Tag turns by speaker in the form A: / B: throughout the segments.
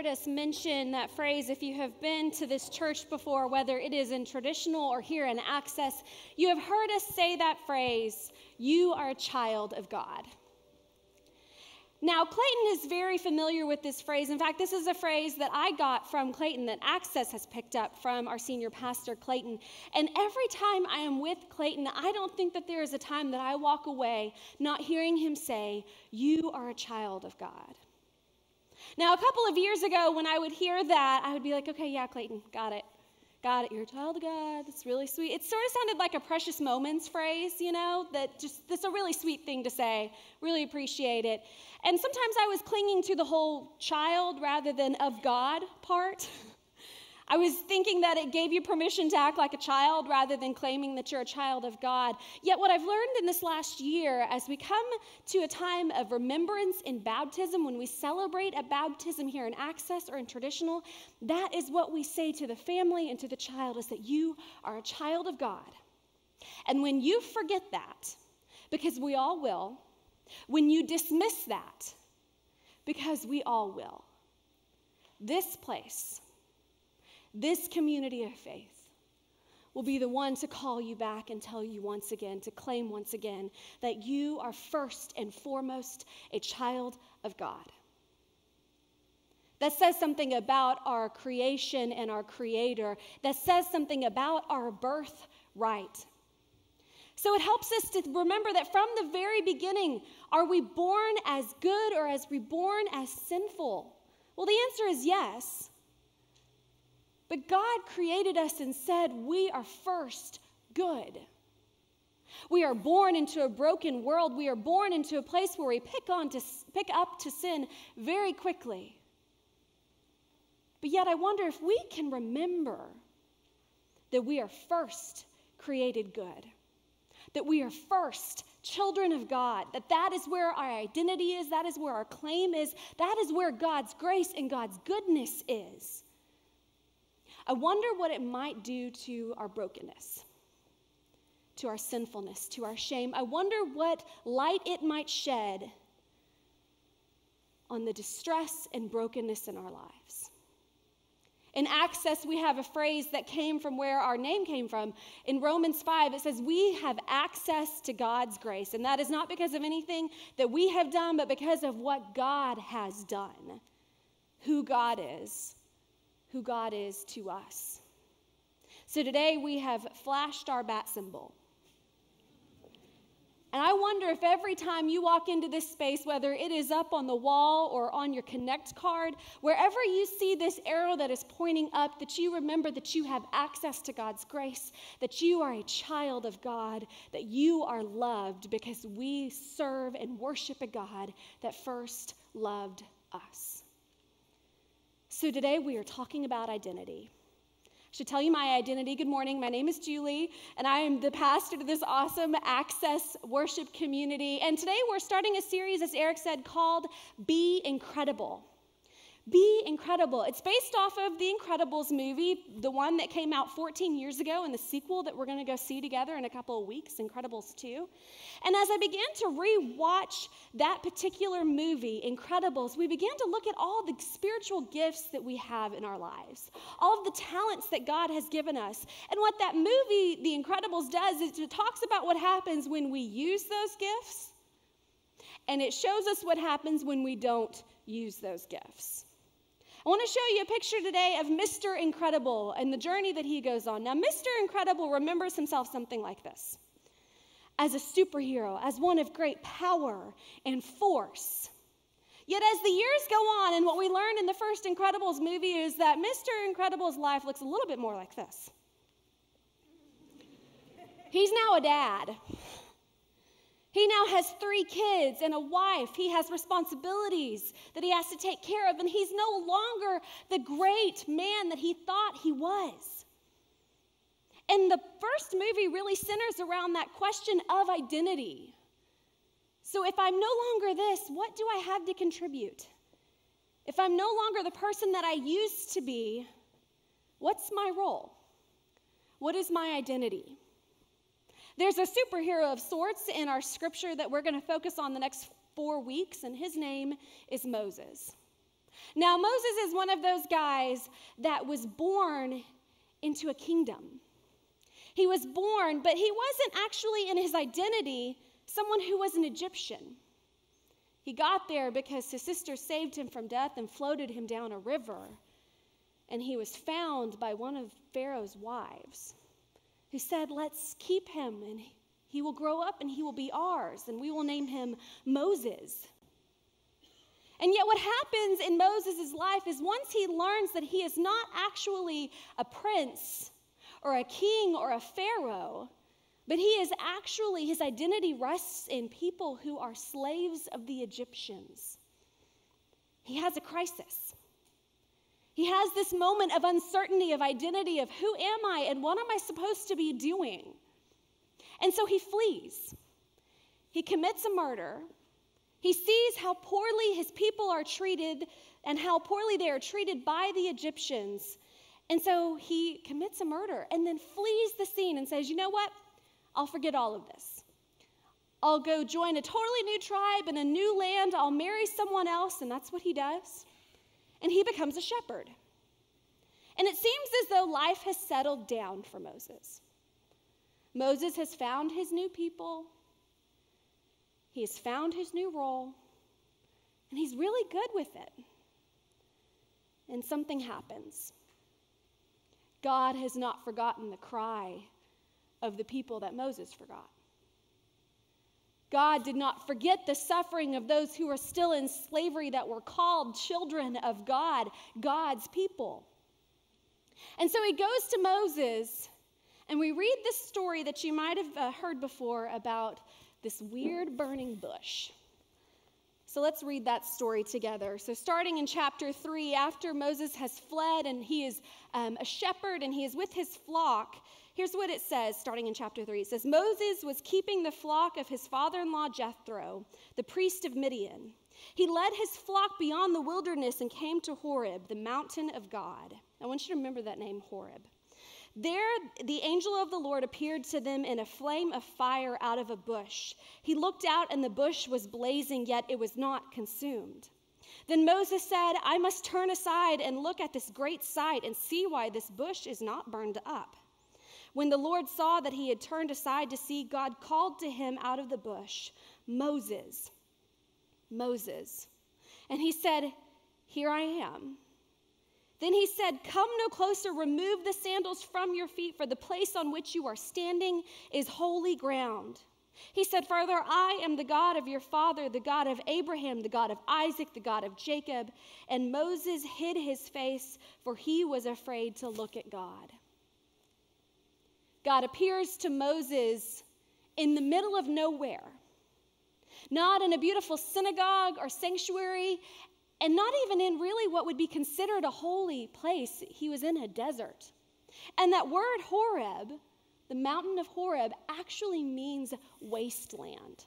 A: heard us mention that phrase. If you have been to this church before, whether it is in traditional or here in Access, you have heard us say that phrase, you are a child of God. Now, Clayton is very familiar with this phrase. In fact, this is a phrase that I got from Clayton that Access has picked up from our senior pastor, Clayton. And every time I am with Clayton, I don't think that there is a time that I walk away not hearing him say, you are a child of God. Now, a couple of years ago, when I would hear that, I would be like, okay, yeah, Clayton, got it. Got it, you're a child of God, that's really sweet. It sort of sounded like a precious moments phrase, that's a really sweet thing to say. Really appreciate it. And sometimes I was clinging to the whole child rather than of God part. I was thinking that it gave you permission to act like a child rather than claiming that you're a child of God. Yet what I've learned in this last year, as we come to a time of remembrance in baptism, when we celebrate a baptism here in Access or in traditional, that is what we say to the family and to the child, is that you are a child of God. And when you forget that, because we all will, when you dismiss that, because we all will, this place, this community of faith will be the one to call you back and tell you once again, to claim once again, that you are first and foremost a child of God. That says something about our creation and our Creator. That says something about our birthright. So it helps us to remember that from the very beginning, are we born as good or are we born as sinful? Well, the answer is yes. But God created us and said we are first good. We are born into a broken world. We are born into a place where we pick up to sin very quickly. But yet I wonder if we can remember that we are first created good, that we are first children of God, that is where our identity is, that is where our claim is, that is where God's grace and God's goodness is. I wonder what it might do to our brokenness, to our sinfulness, to our shame. I wonder what light it might shed on the distress and brokenness in our lives. In Access, we have a phrase that came from where our name came from. In Romans 5, it says, we have access to God's grace. And that is not because of anything that we have done, but because of what God has done, who God is to us. So today we have flashed our bat symbol. And I wonder if every time you walk into this space, whether it is up on the wall or on your Connect card, wherever you see this arrow that is pointing up, that you remember that you have access to God's grace, that you are a child of God, that you are loved because we serve and worship a God that first loved us. So today we are talking about identity. I should tell you my identity. Good morning. My name is Julie, and I am the pastor to this awesome Access worship community. And today we're starting a series, as Eric said, called Be Incredible. Be Incredible. It's based off of the Incredibles movie, the one that came out 14 years ago, and the sequel that we're going to go see together in a couple of weeks, Incredibles 2. And as I began to re-watch that particular movie, Incredibles, we began to look at all the spiritual gifts that we have in our lives, all of the talents that God has given us. And what that movie, The Incredibles, does is it talks about what happens when we use those gifts, and it shows us what happens when we don't use those gifts. I want to show you a picture today of Mr. Incredible and the journey that he goes on. Now, Mr. Incredible remembers himself something like this: as a superhero, as one of great power and force. Yet as the years go on, and what we learn in the first Incredibles movie is that Mr. Incredible's life looks a little bit more like this. He's now a dad. He now has 3 kids and a wife. He has responsibilities that he has to take care of, and he's no longer the great man that he thought he was. And the first movie really centers around that question of identity. So if I'm no longer this, what do I have to contribute? If I'm no longer the person that I used to be, what's my role? What is my identity? There's a superhero of sorts in our scripture that we're going to focus on the next 4 weeks, and his name is Moses. Now, Moses is one of those guys that was born into a kingdom. He was born, but he wasn't actually in his identity someone who was an Egyptian. He got there because his sister saved him from death and floated him down a river. And he was found by one of Pharaoh's wives who said, let's keep him and he will grow up and he will be ours and we will name him Moses. And yet what happens in Moses' life is once he learns that he is not actually a prince or a king or a pharaoh, but he is actually, his identity rests in people who are slaves of the Egyptians. He has a crisis. He has this moment of uncertainty, of identity, of who am I and what am I supposed to be doing? And so he flees. He commits a murder. He sees how poorly his people are treated and how poorly they are treated by the Egyptians. And so he commits a murder and then flees the scene and says, you know what? I'll forget all of this. I'll go join a totally new tribe in a new land. I'll marry someone else, and that's what he does. And he becomes a shepherd. And it seems as though life has settled down for Moses. Moses has found his new people. He has found his new role. And he's really good with it. And something happens. God has not forgotten the cry of the people that Moses forgot. God did not forget the suffering of those who were still in slavery that were called children of God, God's people. And so he goes to Moses, and we read this story that you might have heard before about this weird burning bush. So let's read that story together. So starting in chapter 3, after Moses has fled and he is a shepherd and he is with his flock, here's what it says, starting in chapter 3. It says, Moses was keeping the flock of his father-in-law Jethro, the priest of Midian. He led his flock beyond the wilderness and came to Horeb, the mountain of God. I want you to remember that name, Horeb. There, the angel of the Lord appeared to them in a flame of fire out of a bush. He looked out, and the bush was blazing, yet it was not consumed. Then Moses said, I must turn aside and look at this great sight and see why this bush is not burned up. When the Lord saw that he had turned aside to see, God called to him out of the bush, Moses, Moses. And he said, Here I am. Then he said, Come no closer, remove the sandals from your feet, for the place on which you are standing is holy ground. He said further, I am the God of your father, the God of Abraham, the God of Isaac, the God of Jacob. And Moses hid his face, for he was afraid to look at God. God appears to Moses in the middle of nowhere, not in a beautiful synagogue or sanctuary, and not even in really what would be considered a holy place. He was in a desert. And that word Horeb, the mountain of Horeb, actually means wasteland.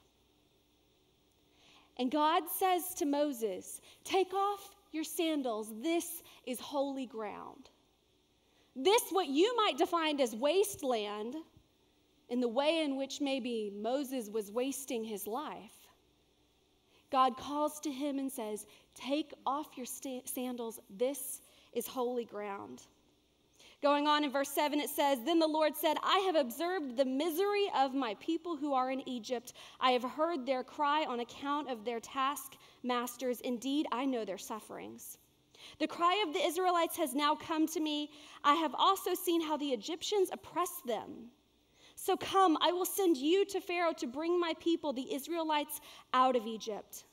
A: And God says to Moses, take off your sandals. This is holy ground. This, what you might define as wasteland, in the way in which maybe Moses was wasting his life, God calls to him and says, take off your sandals. This is holy ground. Going on in verse 7, it says, Then the Lord said, I have observed the misery of my people who are in Egypt. I have heard their cry on account of their taskmasters. Indeed, I know their sufferings. The cry of the Israelites has now come to me. I have also seen how the Egyptians oppress them. So come, I will send you to Pharaoh to bring my people, the Israelites, out of Egypt.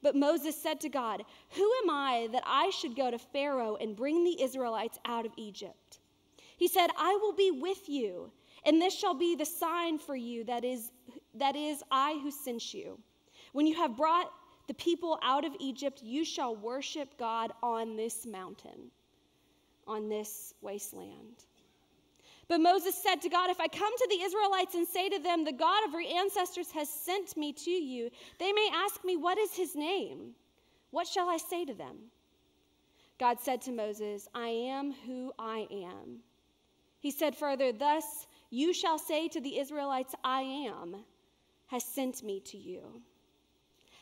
A: But Moses said to God, Who am I that I should go to Pharaoh and bring the Israelites out of Egypt? He said, I will be with you, and this shall be the sign for you, that is I who sent you. When you have brought the people out of Egypt, you shall worship God on this mountain, on this wasteland. But Moses said to God, if I come to the Israelites and say to them, the God of your ancestors has sent me to you, they may ask me, what is his name? What shall I say to them? God said to Moses, I am who I am. He said further, thus you shall say to the Israelites, I am, has sent me to you.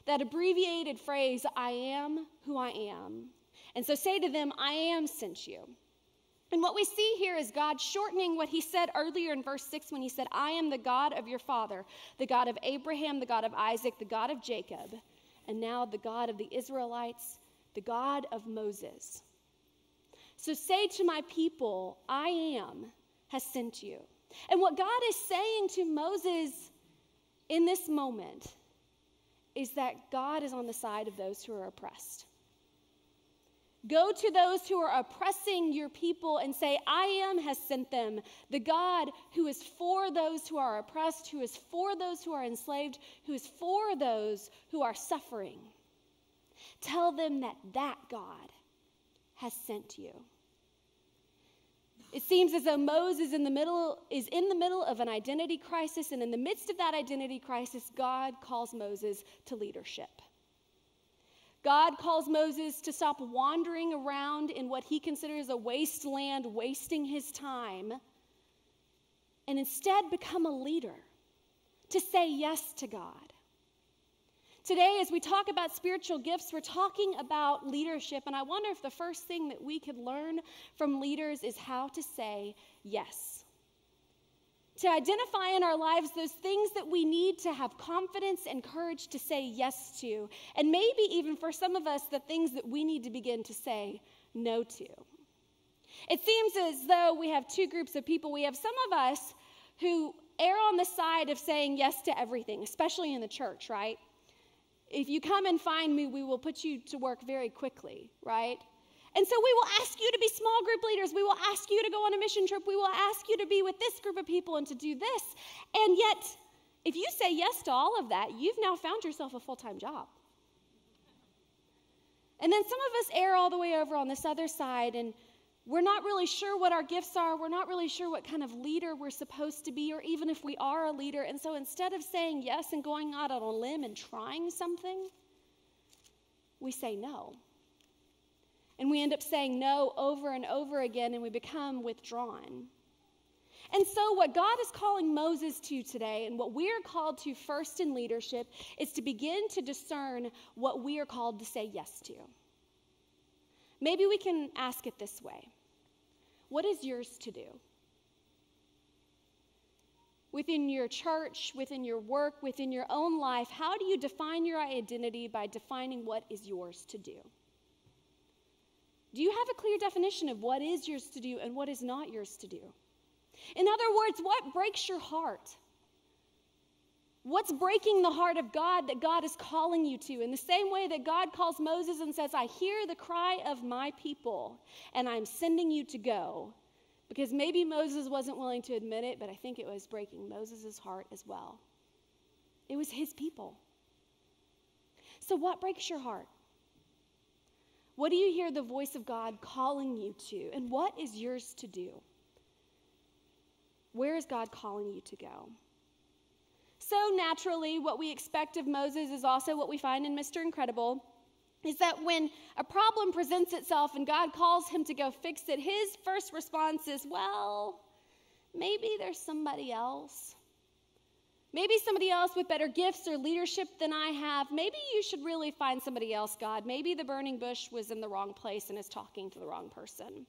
A: That abbreviated phrase, I am who I am, And so say to them, I am sent you. And what we see here is God shortening what he said earlier in verse 6 when he said, I am the God of your father, the God of Abraham, the God of Isaac, the God of Jacob, and now the God of the Israelites, the God of Moses. So say to my people, I am has sent you. And what God is saying to Moses in this moment is that God is on the side of those who are oppressed. Go to those who are oppressing your people and say, I am has sent them. The God who is for those who are oppressed, who is for those who are enslaved, who is for those who are suffering. Tell them that God has sent you. It seems as though Moses is in the middle of an identity crisis, and in the midst of that identity crisis, God calls Moses to leadership. God calls Moses to stop wandering around in what he considers a wasteland, wasting his time, and instead become a leader, to say yes to God. Today, as we talk about spiritual gifts, we're talking about leadership, and I wonder if the first thing that we could learn from leaders is how to say yes. To identify in our lives those things that we need to have confidence and courage to say yes to, and maybe even for some of us, the things that we need to begin to say no to. It seems as though we have two groups of people. We have some of us who err on the side of saying yes to everything, especially in the church, right? If you come and find me, we will put you to work very quickly, right? And so we will ask you to be small group leaders. We will ask you to go on a mission trip. We will ask you to be with this group of people and to do this. And yet, if you say yes to all of that, you've now found yourself a full-time job. And then some of us err all the way over on this other side, and we're not really sure what our gifts are. We're not really sure what kind of leader we're supposed to be, or even if we are a leader. And so instead of saying yes and going out on a limb and trying something, we say no. And we end up saying no over and over again, and we become withdrawn. And so what God is calling Moses to today, and what we are called to first in leadership, is to begin to discern what we are called to say yes to. Maybe we can ask it this way. What is yours to do? Within your church, within your work, within your own life, how do you define your identity by defining what is yours to do? Do you have a clear definition of what is yours to do and what is not yours to do? In other words, what breaks your heart? What's breaking the heart of God that God is calling you to? In the same way that God calls Moses and says, I hear the cry of my people, and I'm sending you to go. Because maybe Moses wasn't willing to admit it, but I think it was breaking Moses' heart as well. It was his people. So what breaks your heart? What do you hear the voice of God calling you to? And what is yours to do? Where is God calling you to go? So naturally, what we expect of Moses is also what we find in Mr. Incredible, is that when a problem presents itself and God calls him to go fix it, his first response is, well, maybe there's somebody else. Maybe somebody else with better gifts or leadership than I have. Maybe you should really find somebody else, God. Maybe the burning bush was in the wrong place and is talking to the wrong person.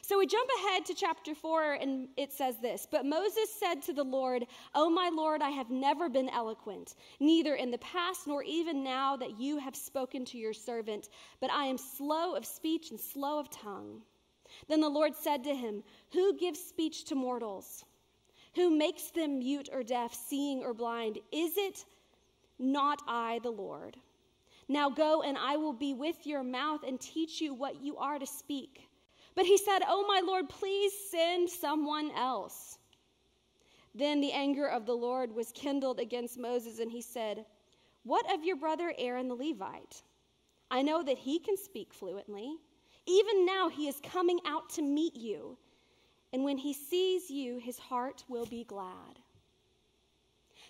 A: So we jump ahead to chapter 4, and it says this, But Moses said to the Lord, O my Lord, I have never been eloquent, neither in the past nor even now that you have spoken to your servant, but I am slow of speech and slow of tongue. Then the Lord said to him, Who gives speech to mortals? Who makes them mute or deaf, seeing or blind? Is it not I, the Lord? Now go, and I will be with your mouth and teach you what you are to speak. But he said, Oh, my Lord, please send someone else. Then the anger of the Lord was kindled against Moses, and he said, What of your brother Aaron the Levite? I know that he can speak fluently. Even now he is coming out to meet you. And when he sees you, his heart will be glad.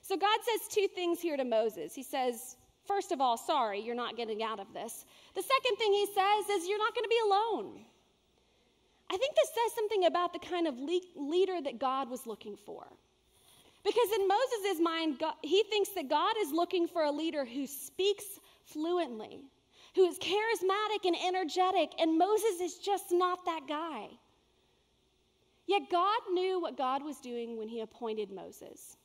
A: So God says two things here to Moses. He says, first of all, sorry, you're not getting out of this. The second thing he says is you're not going to be alone. I think this says something about the kind of leader that God was looking for. Because in Moses' mind, he thinks that God is looking for a leader who speaks fluently, who is charismatic and energetic, and Moses is just not that guy. Yet God knew what God was doing when he appointed Moses.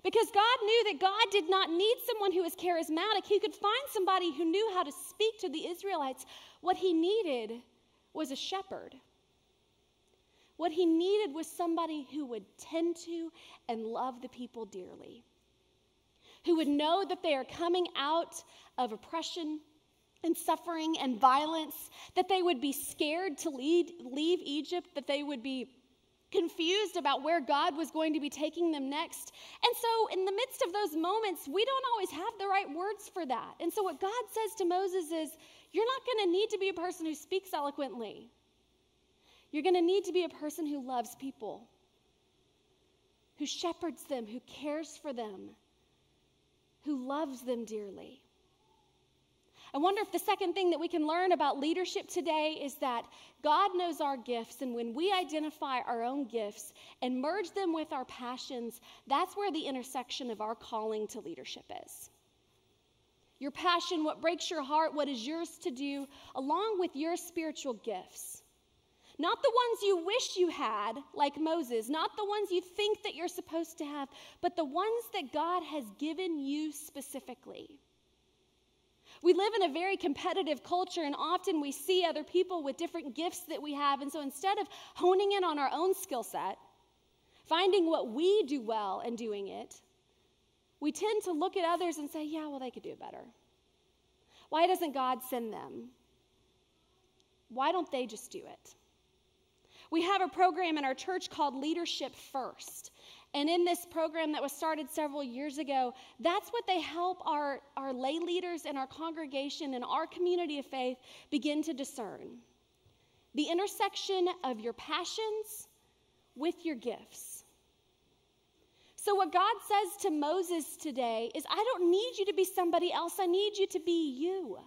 A: Because God knew that God did not need someone who was charismatic. He could find somebody who knew how to speak to the Israelites. What he needed was a shepherd. What he needed was somebody who would tend to and love the people dearly, who would know that they are coming out of oppression and suffering and violence, that they would be scared to leave Egypt, that they would be confused about where God was going to be taking them next. And so in the midst of those moments, we don't always have the right words for that. And so what God says to Moses is, you're not going to need to be a person who speaks eloquently. You're going to need to be a person who loves people, who shepherds them, who cares for them, who loves them dearly. I wonder if the second thing that we can learn about leadership today is that God knows our gifts, and when we identify our own gifts and merge them with our passions, that's where the intersection of our calling to leadership is. Your passion, what breaks your heart, what is yours to do, along with your spiritual gifts. Not the ones you wish you had, like Moses, not the ones you think that you're supposed to have, but the ones that God has given you specifically. We live in a very competitive culture, and often we see other people with different gifts that we have, and so instead of honing in on our own skill set, finding what we do well and doing it, we tend to look at others and say, yeah, well, they could do it better. Why doesn't God send them? Why don't they just do it? We have a program in our church called Leadership First. And in this program that was started several years ago, that's what they help our lay leaders in our congregation and our community of faith begin to discern. The intersection of your passions with your gifts. So what God says to Moses today is, I don't need you to be somebody else. I need you to be you.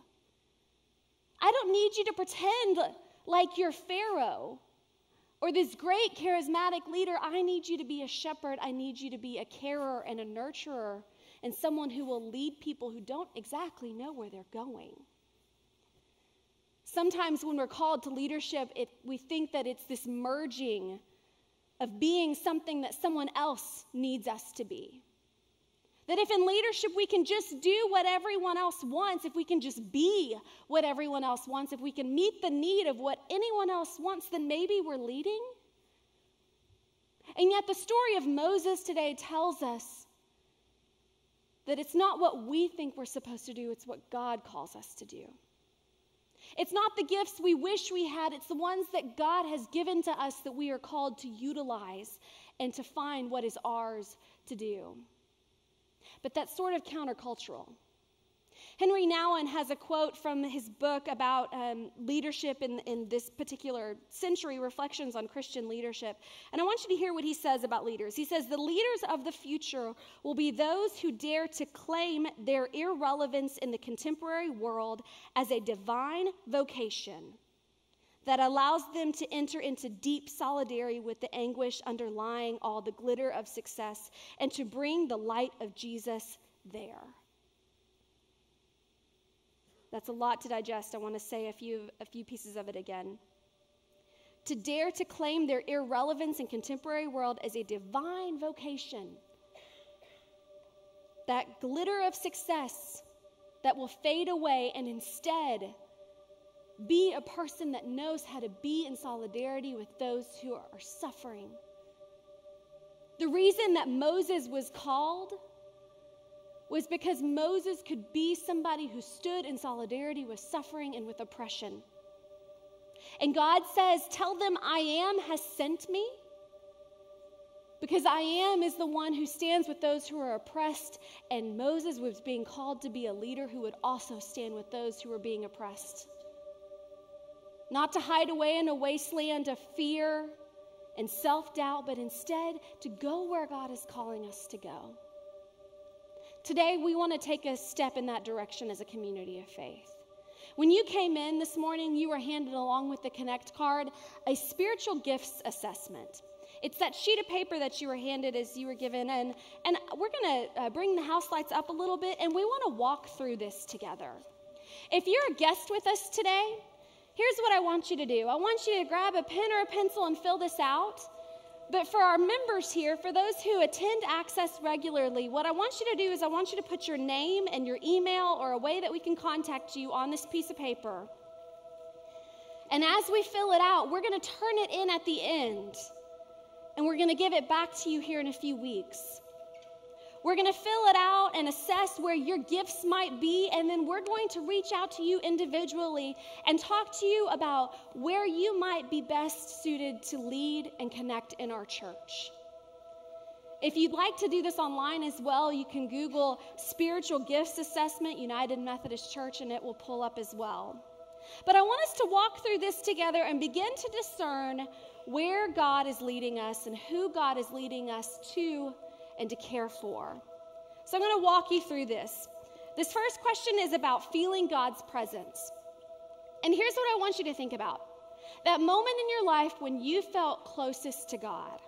A: I don't need you to pretend like you're Pharaoh or this great charismatic leader. I need you to be a shepherd. I need you to be a carer and a nurturer and someone who will lead people who don't exactly know where they're going. Sometimes when we're called to leadership, we think that it's this merging of being something that someone else needs us to be. That if in leadership we can just do what everyone else wants, if we can just be what everyone else wants, if we can meet the need of what anyone else wants, then maybe we're leading. And yet the story of Moses today tells us that it's not what we think we're supposed to do, it's what God calls us to do. It's not the gifts we wish we had, it's the ones that God has given to us that we are called to utilize and to find what is ours to do. But that's sort of countercultural. Henry Nouwen has a quote from his book about leadership in this particular century, Reflections on Christian Leadership. And I want you to hear what he says about leaders. He says, the leaders of the future will be those who dare to claim their irrelevance in the contemporary world as a divine vocation that allows them to enter into deep solidarity with the anguish underlying all the glitter of success and to bring the light of Jesus there. That's a lot to digest. I want to say a few pieces of it again. To dare to claim their irrelevance in contemporary world as a divine vocation. That glitter of success that will fade away, and instead be a person that knows how to be in solidarity with those who are suffering. The reason that Moses was called was because Moses could be somebody who stood in solidarity with suffering and with oppression. And God says, tell them I am has sent me, because I am is the one who stands with those who are oppressed, and Moses was being called to be a leader who would also stand with those who were being oppressed. Not to hide away in a wasteland of fear and self-doubt, but instead to go where God is calling us to go. Today, we want to take a step in that direction as a community of faith. When you came in this morning, you were handed along with the Connect card a spiritual gifts assessment. It's that sheet of paper that you were handed as you were given, and we're going to bring the house lights up a little bit, and we want to walk through this together. If you're a guest with us today, here's what I want you to do. I want you to grab a pen or a pencil and fill this out. But for our members here, for those who attend Access regularly, what I want you to do is I want you to put your name and your email or a way that we can contact you on this piece of paper. And as we fill it out, we're going to turn it in at the end. And we're going to give it back to you here in a few weeks. We're going to fill it out and assess where your gifts might be, and then we're going to reach out to you individually and talk to you about where you might be best suited to lead and connect in our church. If you'd like to do this online as well, you can Google Spiritual Gifts Assessment, United Methodist Church, and it will pull up as well. But I want us to walk through this together and begin to discern where God is leading us and who God is leading us to and to care for. So I'm going to walk you through this. This first question is about feeling God's presence. And here's what I want you to think about. That moment in your life when you felt closest to God.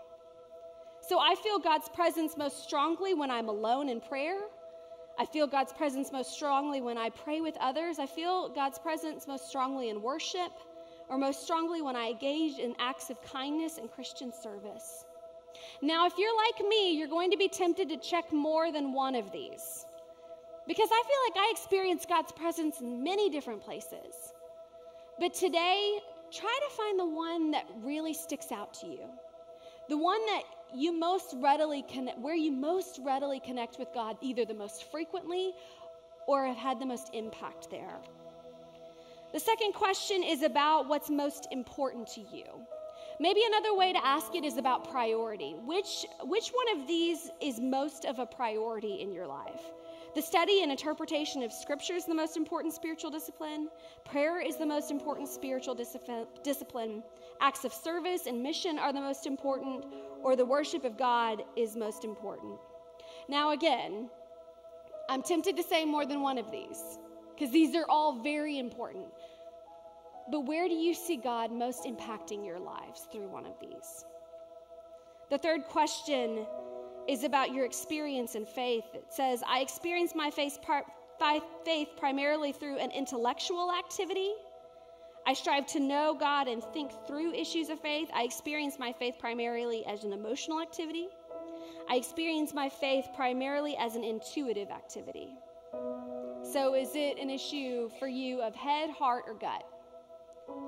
A: So I feel God's presence most strongly when I'm alone in prayer. I feel God's presence most strongly when I pray with others. I feel God's presence most strongly in worship, or most strongly when I engage in acts of kindness and Christian service. Now, if you're like me, you're going to be tempted to check more than one of these. Because I feel like I experience God's presence in many different places. But today, try to find the one that really sticks out to you. The one that you most readily connect, where you most readily connect with God, either the most frequently or have had the most impact there. The second question is about what's most important to you. Maybe another way to ask it is about priority. Which one of these is most of a priority in your life? The study and interpretation of Scripture is the most important spiritual discipline. Prayer is the most important spiritual discipline. Acts of service and mission are the most important, or the worship of God is most important. Now again, I'm tempted to say more than one of these, because these are all very important. But where do you see God most impacting your lives through one of these? The third question is about your experience in faith. It says, I experience my faith primarily through an intellectual activity. I strive to know God and think through issues of faith. I experience my faith primarily as an emotional activity. I experience my faith primarily as an intuitive activity. So is it an issue for you of head, heart, or gut?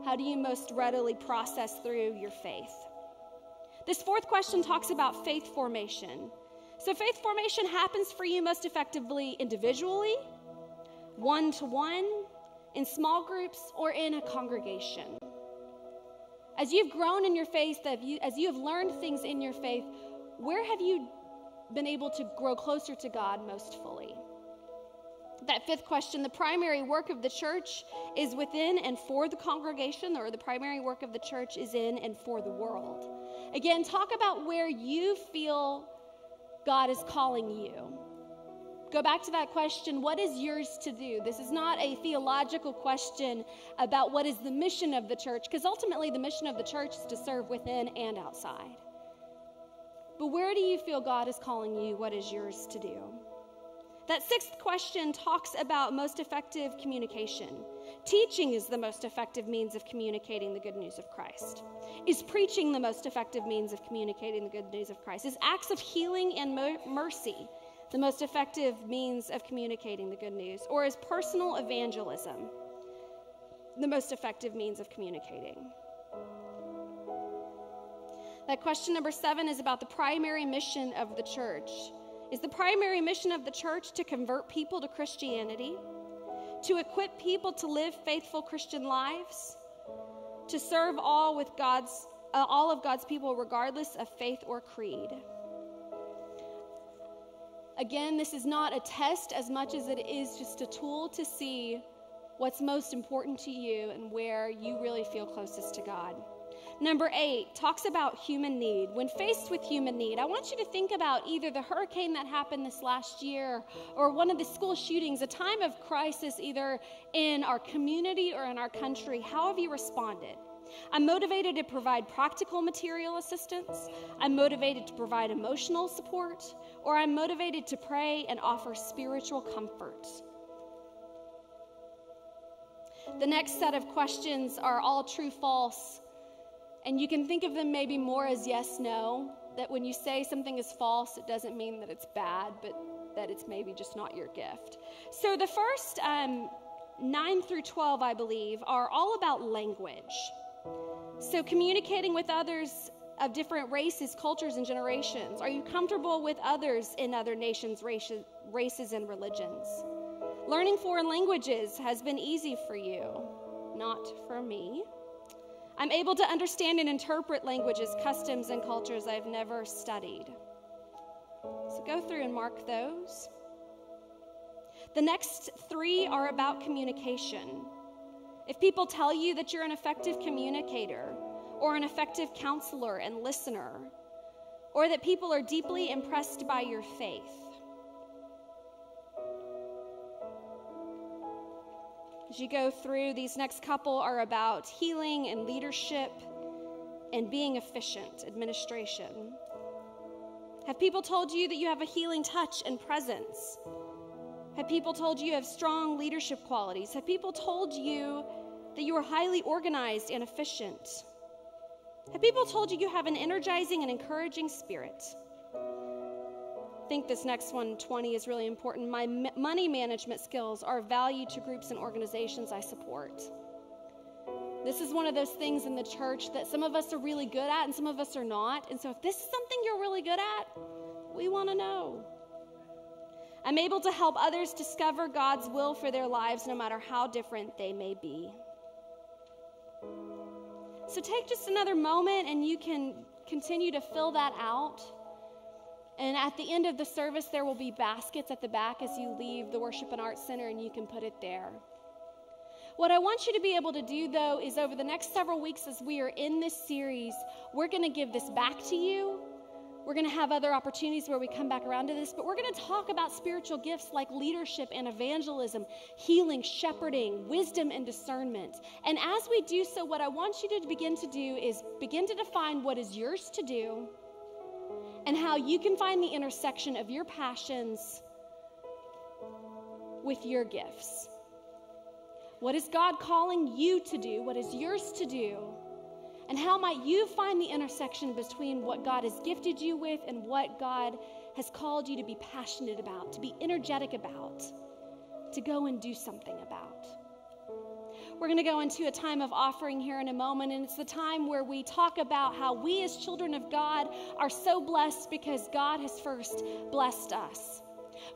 A: How do you most readily process through your faith? This fourth question talks about faith formation. So faith formation happens for you most effectively individually, one-to-one, in small groups, or in a congregation. As you've grown in your faith, as you have learned things in your faith, where have you been able to grow closer to God most fully? That fifth question, the primary work of the church is within and for the congregation, or the primary work of the church is in and for the world. Again, talk about where you feel God is calling you. Go back to that question, what is yours to do? This is not a theological question about what is the mission of the church, because ultimately the mission of the church is to serve within and outside. But where do you feel God is calling you? What is yours to do? That sixth question talks about most effective communication. Teaching is the most effective means of communicating the good news of Christ. Is preaching the most effective means of communicating the good news of Christ? Is acts of healing and mercy the most effective means of communicating the good news? Or is personal evangelism the most effective means of communicating? That question number 7 is about the primary mission of the church. Is the primary mission of the church to convert people to Christianity, to equip people to live faithful Christian lives, to serve all of God's people regardless of faith or creed? Again, this is not a test as much as it is just a tool to see what's most important to you and where you really feel closest to God. Number 8 talks about human need. When faced with human need, I want you to think about either the hurricane that happened this last year or one of the school shootings, a time of crisis either in our community or in our country. How have you responded? I'm motivated to provide practical material assistance. I'm motivated to provide emotional support, or I'm motivated to pray and offer spiritual comfort. The next set of questions are all true, false, and you can think of them maybe more as yes, no, that when you say something is false, it doesn't mean that it's bad, but that it's maybe just not your gift. So the first 9 through 12, I believe, are all about language. So communicating with others of different races, cultures, and generations. Are you comfortable with others in other nations, races, and religions? Learning foreign languages has been easy for you, not for me. I'm able to understand and interpret languages, customs, and cultures I've never studied. So go through and mark those. The next 3 are about communication. If people tell you that you're an effective communicator, or an effective counselor and listener, or that people are deeply impressed by your faith. As you go through, these next couple are about healing and leadership and being efficient, administration. Have people told you that you have a healing touch and presence? Have people told you have strong leadership qualities? Have people told you that you are highly organized and efficient? Have people told you you have an energizing and encouraging spirit? I think this next one, 20, is really important. My money management skills are of value to groups and organizations I support. This is one of those things in the church that some of us are really good at and some of us are not. And so if this is something you're really good at, we want to know. I'm able to help others discover God's will for their lives, no matter how different they may be. So take just another moment and you can continue to fill that out. And at the end of the service, there will be baskets at the back as you leave the Worship and Arts Center, and you can put it there. What I want you to be able to do, though, is over the next several weeks as we are in this series, we're going to give this back to you. We're going to have other opportunities where we come back around to this, but we're going to talk about spiritual gifts like leadership and evangelism, healing, shepherding, wisdom, and discernment. And as we do so, what I want you to begin to do is begin to define what is yours to do and how you can find the intersection of your passions with your gifts. What is God calling you to do? What is yours to do? And how might you find the intersection between what God has gifted you with and what God has called you to be passionate about, to be energetic about, to go and do something about? We're going to go into a time of offering here in a moment, and it's the time where we talk about how we as children of God are so blessed because God has first blessed us.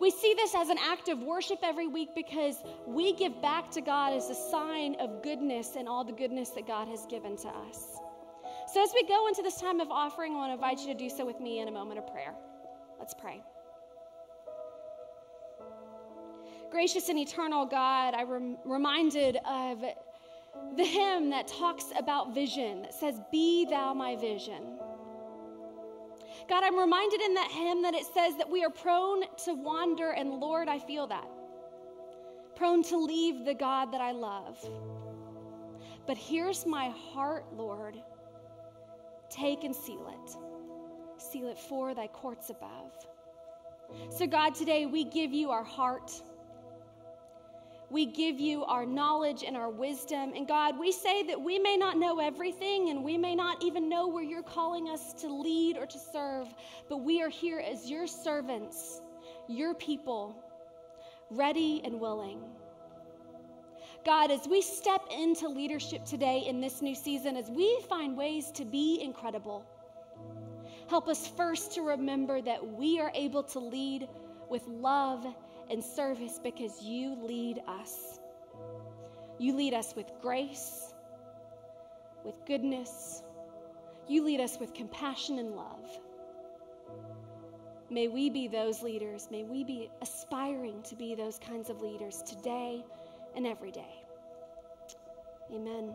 A: We see this as an act of worship every week because we give back to God as a sign of goodness and all the goodness that God has given to us. So as we go into this time of offering, I want to invite you to do so with me in a moment of prayer. Let's pray. Gracious and eternal God, I'm reminded of the hymn that talks about vision, that says, "Be thou my vision." God, I'm reminded in that hymn that it says that we are prone to wander, and Lord, I feel that. Prone to leave the God that I love. But here's my heart, Lord. Take and seal it. Seal it for thy courts above. So God, today we give you our heart. We give you our knowledge and our wisdom. And God, we say that we may not know everything and we may not even know where you're calling us to lead or to serve, but we are here as your servants, your people, ready and willing. God, as we step into leadership today in this new season, as we find ways to be incredible, help us first to remember that we are able to lead with love and service because you lead us. You lead us with grace, with goodness. You lead us with compassion and love. May we be those leaders. May we be aspiring to be those kinds of leaders today and every day. Amen.